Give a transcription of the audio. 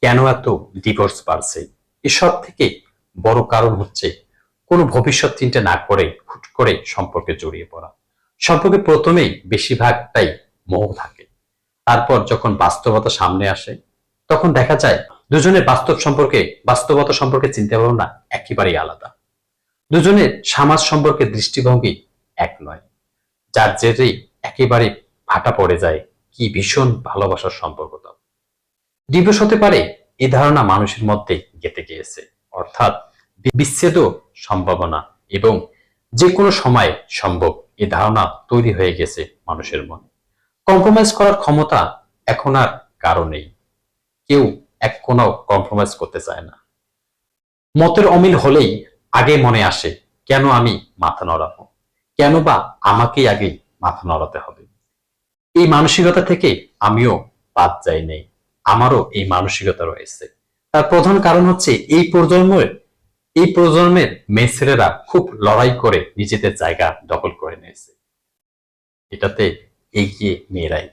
কেন এত ডিভোর্স বাড়ছে? এসব থেকে বড় কারণ হচ্ছে কোনো ভবিষ্যৎ চিন্তা না করে হুট করে সম্পর্কে জড়িয়ে পড়া। সম্পর্কে প্রথমেই বেশিরভাগটাই মোহ থাকে। তারপর যখন বাস্তবতা সামনে আসে তখন দেখা যায় দুজনের বাস্তবতা সম্পর্কে চিন্তা ভাবনা একেবারেই আলাদা। দুজনের সমাজ সম্পর্কে দৃষ্টিভঙ্গি এক নয়, যার জেরেই একেবারে ভাটা পড়ে যায় কি ভীষণ ভালোবাসার সম্পর্কটা। ডিভোর্স হতে পারে এ ধারণা মানুষের মধ্যে গেঁথে গিয়েছে, অর্থাৎ বিচ্ছেদও সম্ভাবনা এবং যে কোনো সময় সম্ভব, এ ধারণা তৈরি হয়ে গেছে মানুষের মনে। কম্প্রোমাইজ করার ক্ষমতা এখন আর কারো নেই। কেউ এক কোনাও কম্প্রোমাইজ করতে চায় না। মতের অমিল হলেই আগে মনে আসে কেন আমি মাথা নড়াবো, কেন বা আমাকেই আগে মাথা নড়াতে হবে। এই মানসিকতা থেকে আমিও বাদ যাই নাই, আমারও এই মানসিকতা রয়েছে। তার প্রধান কারণ হচ্ছে এই প্রজন্মের মেয়ে ছেলেরা খুব লড়াই করে নিজেদের জায়গা দখল করে নিয়েছে, এটাতে এগিয়ে মেয়েরাই।